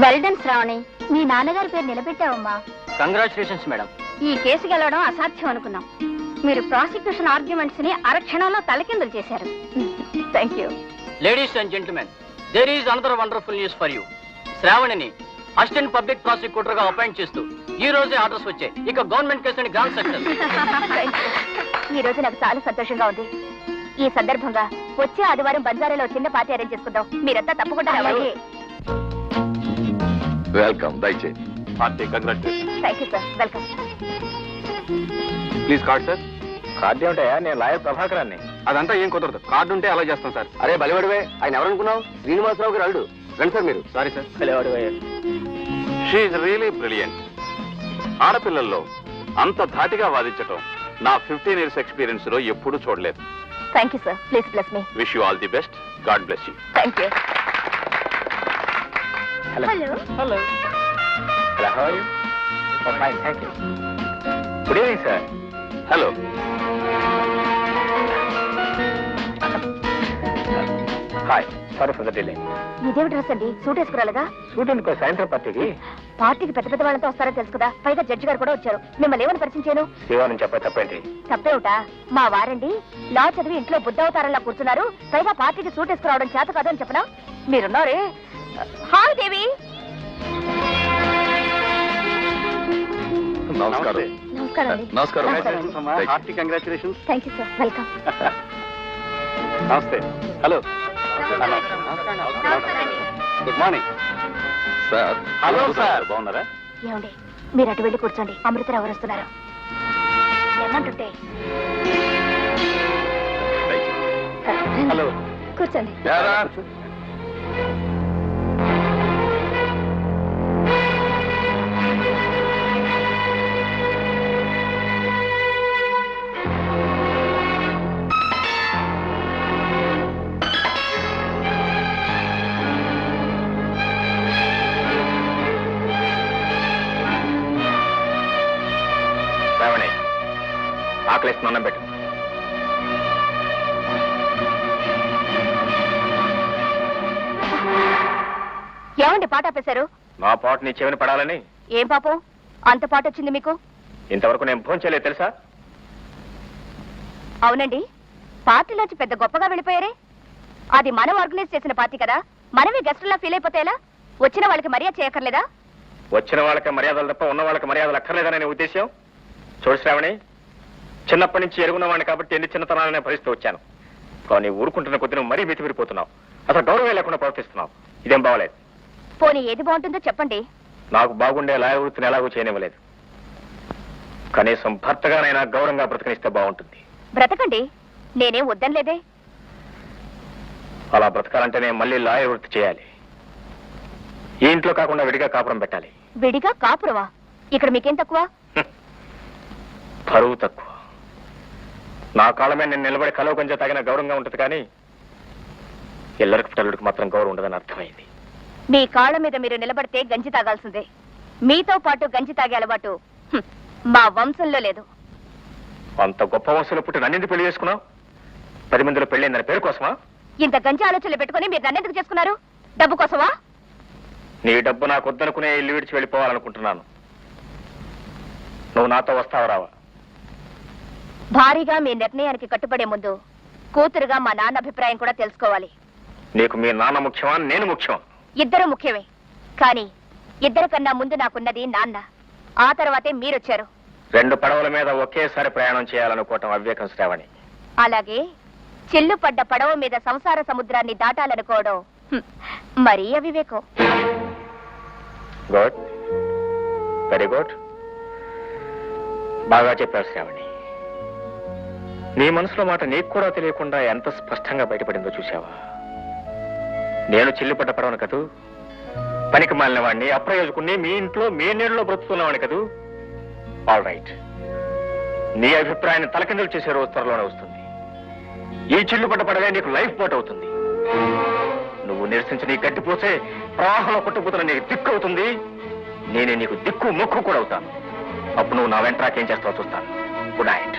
Well done Shravani, మీ నాన్నగారి పేరు నిలబెట్టావమ్మా. Congratulations madam. ఈ కేసు గెలవడం అసాధ్యం అనుకున్నాం. మీరు ప్రాసిక్యూషన్ ఆర్గ్యుమెంట్స్ ని అరక్షణంలో తలకిందులు చేశారు. Thank you. Ladies and gentlemen, there is another wonderful news for you. శ్రావణిని అసిస్టెంట్ పబ్లిక్ ప్రాసిక్యూటర్ గా అపాయింట్ చేస్తూ ఈ రోజే ఆర్డర్స్ వచ్చాయి. ఇక గవర్నమెంట్ కేసు గ్రాండ్ సక్సెస్. ఈ రోజు నాకు చాలా సంతోషంగా ఉంది. ఈ సందర్భంగా వచ్చే ఆదివారం బంజారాలో చిన్న పార్టీ అరేంజ్ చేసుకుందాం. మీరంతా తప్పకుండా రావాలి. వెల్కమ్. దయచేసి party congratulation. Thank you sir. Welcome. Please card sir. Card ఏమిటాయా? నేను లాయర్ ప్రభాకరాన్ని. అదంతా ఏం కుదరదు. కార్డు ఉంటే అలా చేస్తాం సార్. అరే బలివాడివే, ఆయన ఎవరనుకున్నావు? శ్రీనివాసరావు గారు అల్లుడు. రండి సార్ మీరు. Sorry sir. బలివాడివే. She really brilliant. ఆడపిల్లల్లో అంత ధాటిగా వాదించటం నా 15 years ఎక్స్పీరియన్స్ లో ఎప్పుడూ చూడలేదు. Thank you sir. Please bless me. Wish you all the best. God bless you. Thank you. Hello. Hello. Hello. Hello. How are you? Oh fine, thank you. Good evening sir. Hello. Hi, sorry for the delay. ఇదేమి dress అండి? Suit వేసుకురాలేదా? Suit ఎందుకో? సాయంత్రం పార్టీకి. పార్టీకి పెద్ద పెద్ద వాళ్ళతో వస్తారో తెలుసు కదా. పైగా జడ్జి గారు కూడా వచ్చారు. మిమ్మల్ని ఏమని పరిచయం చేయను? శివాని చెప్పే తప్పేంటి? తప్పేమిటా? మా వారండి లా చదివి ఇంట్లో బుద్ధవతారంలా కూర్చున్నారు. పైగా పార్టీకి సూట్ వేసుకురావడం చేత కాదని చెప్పనా? మీరున్నారే. హాయ్ దేవి. నమస్కారం. నమస్కారం అండి. నమస్కారం. Hearty congratulations. Thank you sir. Welcome. నమస్తే. Hello. Good morning sir. Hello sir. బాగున్నారా? ఏమండి, మీరు అటు వెళ్ళి కూర్చోండి. అమృతరావు ఎవరు వస్తున్నారు? ఏమంటుంటే హలో. కూర్చోండి. శ్రావణి, ఆకలిసి అన్నం పెట్టు. ఏమండి పాట ఆపేశారు? నా పాట నీ చెవిని పడాలని. ఏం పాపం అంత పాట వచ్చింది మీకు? ఇంతవరకు నేను ఫోన్ చేయలేదు తెలుసా? అవునండి, పార్టీలోంచి పెద్ద గొప్పగా వెళ్ళిపోయారే. అది మనం ఆర్గనైజ్ చేసిన పార్టీ కదా. మనమే గెస్టుల్లా ఫీల్ అయిపోతే ఎలా? వచ్చిన వాళ్ళకి మర్యాద చేయక్కర్లేదా? వచ్చిన వాళ్ళకి మర్యాదలు తప్ప ఉన్న వాళ్ళకి మర్యాదలు అక్కర్లేదనే ఉద్దేశం. చూడు శ్రావణి, చిన్నప్పటి నుంచి ఎరుగున్నవాడిని కాబట్టి ఎన్ని చిన్నతనాలనే భరిస్తూ వచ్చాను. కానీ ఊరుకుంటున్న కొద్ది నువ్వు మరీ మితిమిరిపోతున్నావు. అసలు గౌరవం లేకుండా ప్రవర్తిస్తున్నావు. ఇదేం బాగలేదు. పోనీ ఏది బాగుంటుందో చెప్పండి. నాకు బాగుండే లాయర్ వృత్తిని ఎలాగూ చేయనివ్వలేదు. కనీసం భర్తగానైనా గౌరవంగా బ్రతకనిస్తే బాగుంటుంది. బ్రతకండి, నేనేం వద్దనలేదే. అలా బ్రతకాలంటే నేను మళ్ళీ లాయర్ వృత్తి చేయాలి. ఈ ఇంట్లో కాకుండా విడిగా కాపురం పెట్టాలి. విడిగా కాపురవా? ఇక్కడ మీకేం తక్కువ? పరువు తక్కువ. నా కాళ్ళ మీద నేను నిలబడి కలవ కొంచెం తగిన గౌరవంగా ఉంటుంది, కానీ ఎల్లరికి పిల్లలకి మాత్రం గౌరవం ఉండదని అర్థమైంది. మీ కాళ్ళ మీద మీరు నిలబడితే గంజి తాగాల్సిందే. మీతో పాటు గంజి తాగే అలవాటు మా వంశంలో లేదు. అంత గొప్ప వంశంలో పుట్టి నన్నెందుకు పెళ్లి చేసుకున్నావు? 10 మందిలో పెళ్ళైందని పేరు కోసమా? ఇంత గంజి ఆలోచనలు పెట్టుకుని మీరు నన్నెందుకు చేసుకున్నారు? డబ్బు కోసమా? నీ డబ్బు నాకు వద్దనుకునే ఇల్లు విడిచి వెళ్ళిపోవాలనుకుంటున్నాను. నువ్వు నాతో వస్తావా రావా? భారీగా మీ నిర్ణయానికి కట్టుబడే ముందు కూతురుగా మా నాన్న అభిప్రాయం కూడా తెలుసుకోవాలి. నీకు మీ నాన్న ముఖ్యమా, నేను ముఖ్యమా? ఇద్దరు ముఖ్యమే, కానీ ఇద్దరికన్నా ముందు నాకున్నది నాన్న. ఆ తర్వాతే మీరొచ్చారు. 2 పడవల మీద ఒకేసారి ప్రయాణం చేయాలనుకోవటం అవివేకం శ్రావణి. అలాగే చిల్లు పడ్డ పడవ మీద సంసార సముద్రాన్ని దాటాలనుకోవడం మరీ అవివేకం. Good, very good. బాగా చెప్పావు శ్రావణి. నీ మనసులో మాట నీకు కూడా తెలియకుండా ఎంత స్పష్టంగా బయటపడిందో చూసావా? నేను చిల్లుపడ్డ పడవను కదూ, పనికి మాలిన వాడిని, అప్రయోజకుడిని, మీ ఇంట్లో మీ నీళ్ళలో బ్రతుకున్నవాడిని కదూ. ఆల్ రైట్, నీ అభిప్రాయాన్ని తలకిందులు చేసే రోజు త్వరలోనే వస్తుంది. ఈ చిల్లుపడ్డ పడవే నీకు లైఫ్ బోట్ అవుతుంది. నువ్వు నిరసించి నీ గట్టిపోసే ప్రవాహంలో కొట్టుకుపోతున్న నీకు దిక్కు అవుతుంది. నేనే నీకు దిక్కు మొక్కు కూడా అవుతాను. అప్పుడు నువ్వు నా వెంట నాకేం చేస్తావో చూస్తాను. Good night.